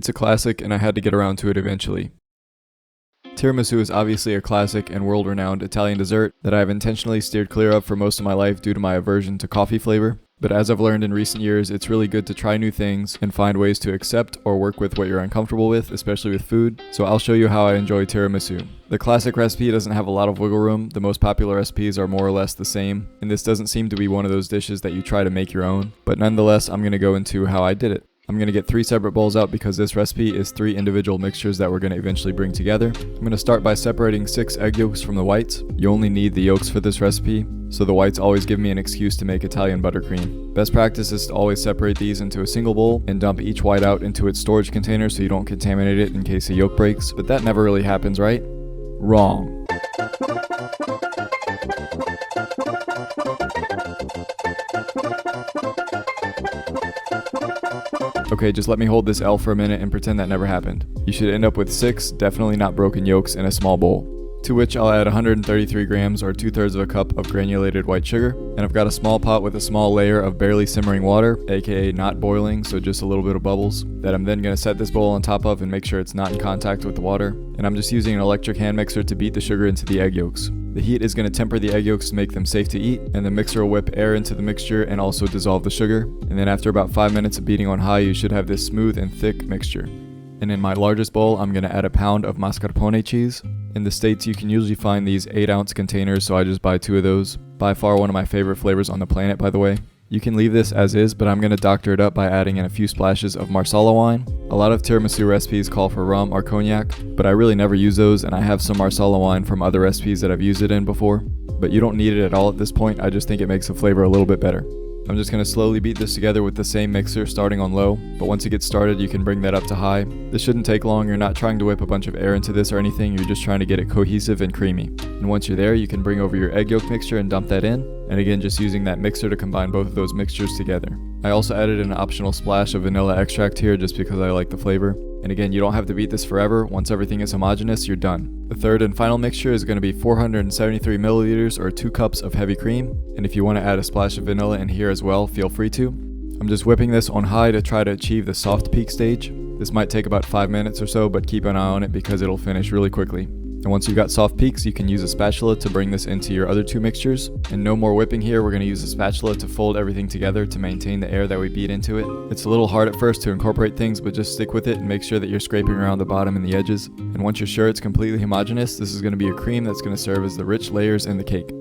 It's a classic and I had to get around to it eventually. Tiramisu is obviously a classic and world-renowned Italian dessert that I have intentionally steered clear of for most of my life due to my aversion to coffee flavor. But as I've learned in recent years, it's really good to try new things and find ways to accept or work with what you're uncomfortable with, especially with food. So I'll show you how I enjoy tiramisu. The classic recipe doesn't have a lot of wiggle room. The most popular recipes are more or less the same, and this doesn't seem to be one of those dishes that you try to make your own. But nonetheless, I'm going to go into how I did it. I'm going to get 3 separate bowls out because this recipe is 3 individual mixtures that we're going to eventually bring together. I'm going to start by separating 6 egg yolks from the whites. You only need the yolks for this recipe, so the whites always give me an excuse to make Italian buttercream. Best practice is to always separate these into a single bowl and dump each white out into its storage container so you don't contaminate it in case a yolk breaks, but that never really happens, right? Wrong. Okay, just let me hold this L for a minute and pretend that never happened. You should end up with 6 definitely not broken yolks in a small bowl, to which I'll add 133 grams or 2/3 of a cup of granulated white sugar. And I've got a small pot with a small layer of barely simmering water, aka not boiling, so just a little bit of bubbles, that I'm then going to set this bowl on top of and make sure it's not in contact with the water. And I'm just using an electric hand mixer to beat the sugar into the egg yolks. The heat is going to temper the egg yolks to make them safe to eat, and the mixer will whip air into the mixture and also dissolve the sugar. And then after about 5 minutes of beating on high, you should have this smooth and thick mixture. And in my largest bowl, I'm going to add a pound of mascarpone cheese. In the States, you can usually find these 8-ounce containers, so I just buy 2 of those. By far one of my favorite flavors on the planet, by the way. You can leave this as is, but I'm going to doctor it up by adding in a few splashes of Marsala wine. A lot of tiramisu recipes call for rum or cognac, but I really never use those, and I have some Marsala wine from other recipes that I've used it in before. But you don't need it at all at this point, I just think it makes the flavor a little bit better. I'm just going to slowly beat this together with the same mixer starting on low, but once it gets started you can bring that up to high. This shouldn't take long, you're not trying to whip a bunch of air into this or anything, you're just trying to get it cohesive and creamy. And once you're there, you can bring over your egg yolk mixture and dump that in, and again just using that mixer to combine both of those mixtures together. I also added an optional splash of vanilla extract here just because I like the flavor. And again, you don't have to beat this forever. Once everything is homogeneous, you're done. The third and final mixture is going to be 473 milliliters or 2 cups of heavy cream. And if you want to add a splash of vanilla in here as well, feel free to. I'm just whipping this on high to try to achieve the soft peak stage. This might take about 5 minutes or so, but keep an eye on it because it'll finish really quickly. And once you've got soft peaks, you can use a spatula to bring this into your other 2 mixtures. And no more whipping here, we're going to use a spatula to fold everything together to maintain the air that we beat into it. It's a little hard at first to incorporate things, but just stick with it and make sure that you're scraping around the bottom and the edges. And once you're sure it's completely homogeneous, this is going to be a cream that's going to serve as the rich layers in the cake.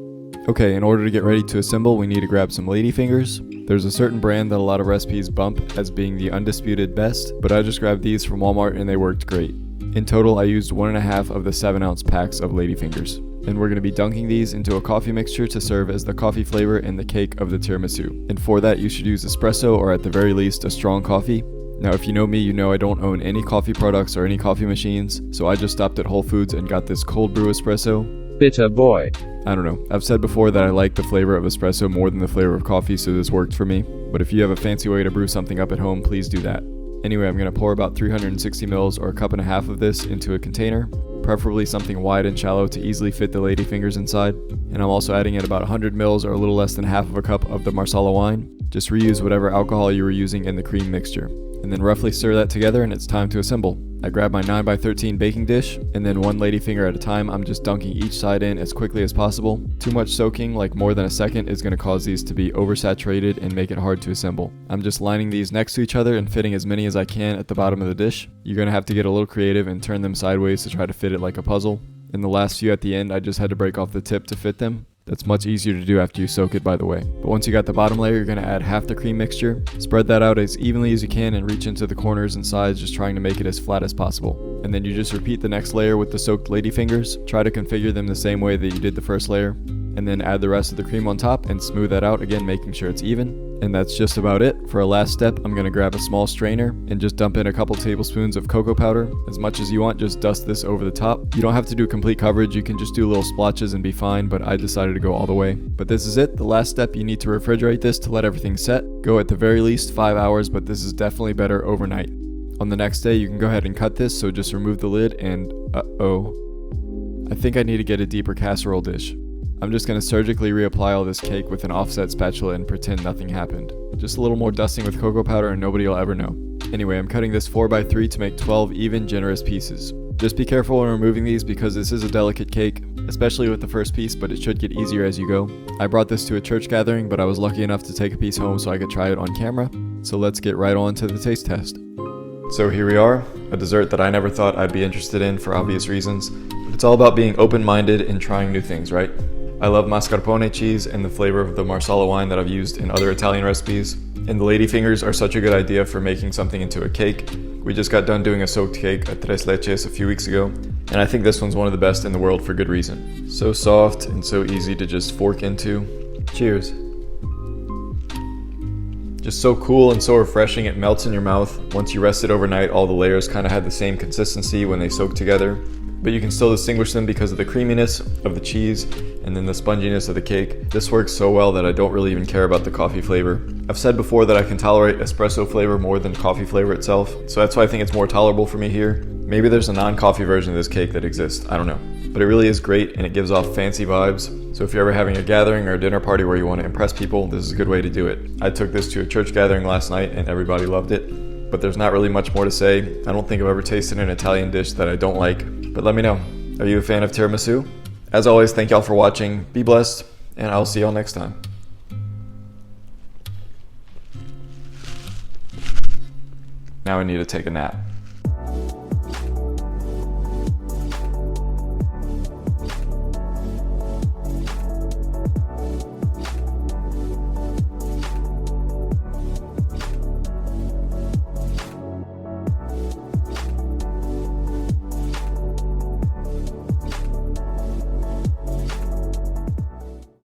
Okay, in order to get ready to assemble, we need to grab some ladyfingers. There's a certain brand that a lot of recipes bump as being the undisputed best, but I just grabbed these from Walmart and they worked great. In total, I used 1.5 of the 7-ounce packs of ladyfingers. And we're going to be dunking these into a coffee mixture to serve as the coffee flavor in the cake of the tiramisu. And for that, you should use espresso or at the very least a strong coffee. Now, if you know me, you know I don't own any coffee products or any coffee machines, so I just stopped at Whole Foods and got this cold brew espresso. Bitter boy. I don't know. I've said before that I like the flavor of espresso more than the flavor of coffee, so this worked for me. But if you have a fancy way to brew something up at home, please do that. Anyway, I'm going to pour about 360 mils or 1.5 cups of this into a container, preferably something wide and shallow to easily fit the ladyfingers inside. And I'm also adding in about 100 mils or a little less than half of a cup of the Marsala wine. Just reuse whatever alcohol you were using in the cream mixture. And then roughly stir that together and it's time to assemble. I grab my 9x13 baking dish, and then one ladyfinger at a time, I'm just dunking each side in as quickly as possible. Too much soaking, like more than a second, is going to cause these to be oversaturated and make it hard to assemble. I'm just lining these next to each other and fitting as many as I can at the bottom of the dish. You're going to have to get a little creative and turn them sideways to try to fit it like a puzzle. And the last few at the end, I just had to break off the tip to fit them. That's much easier to do after you soak it, by the way. But once you got the bottom layer, you're going to add half the cream mixture. Spread that out as evenly as you can and reach into the corners and sides, just trying to make it as flat as possible. And then you just repeat the next layer with the soaked ladyfingers. Try to configure them the same way that you did the first layer. And then add the rest of the cream on top and smooth that out, again making sure it's even. And that's just about it. For a last step, I'm going to grab a small strainer and just dump in a couple tablespoons of cocoa powder. As much as you want, just dust this over the top. You don't have to do complete coverage, you can just do little splotches and be fine, but I decided to go all the way. But this is it. The last step, you need to refrigerate this to let everything set. Go at the very least 5 hours, but this is definitely better overnight. On the next day, you can go ahead and cut this, so just remove the lid and I think I need to get a deeper casserole dish. I'm just going to surgically reapply all this cake with an offset spatula and pretend nothing happened. Just a little more dusting with cocoa powder and nobody will ever know. Anyway, I'm cutting this 4x3 to make 12 even, generous pieces. Just be careful when removing these because this is a delicate cake, especially with the first piece, but it should get easier as you go. I brought this to a church gathering, but I was lucky enough to take a piece home so I could try it on camera. So let's get right on to the taste test. So here we are, a dessert that I never thought I'd be interested in for obvious reasons. But it's all about being open-minded and trying new things, right? I love mascarpone cheese and the flavor of the Marsala wine that I've used in other Italian recipes. And the ladyfingers are such a good idea for making something into a cake. We just got done doing a soaked cake at tres leches a few weeks ago, and I think this one's one of the best in the world for good reason. So soft and so easy to just fork into. Cheers. Just so cool and so refreshing, it melts in your mouth. Once you rest it overnight, all the layers kind of had the same consistency when they soak together, but you can still distinguish them because of the creaminess of the cheese and then the sponginess of the cake. This works so well that I don't really even care about the coffee flavor. I've said before that I can tolerate espresso flavor more than coffee flavor itself, so that's why I think it's more tolerable for me here. Maybe there's a non-coffee version of this cake that exists, I don't know. But it really is great and it gives off fancy vibes. So if you're ever having a gathering or a dinner party where you want to impress people, this is a good way to do it. I took this to a church gathering last night and everybody loved it. But there's not really much more to say. I don't think I've ever tasted an Italian dish that I don't like. But let me know. Are you a fan of tiramisu? As always, thank y'all for watching. Be blessed, and I'll see y'all next time. Now I need to take a nap.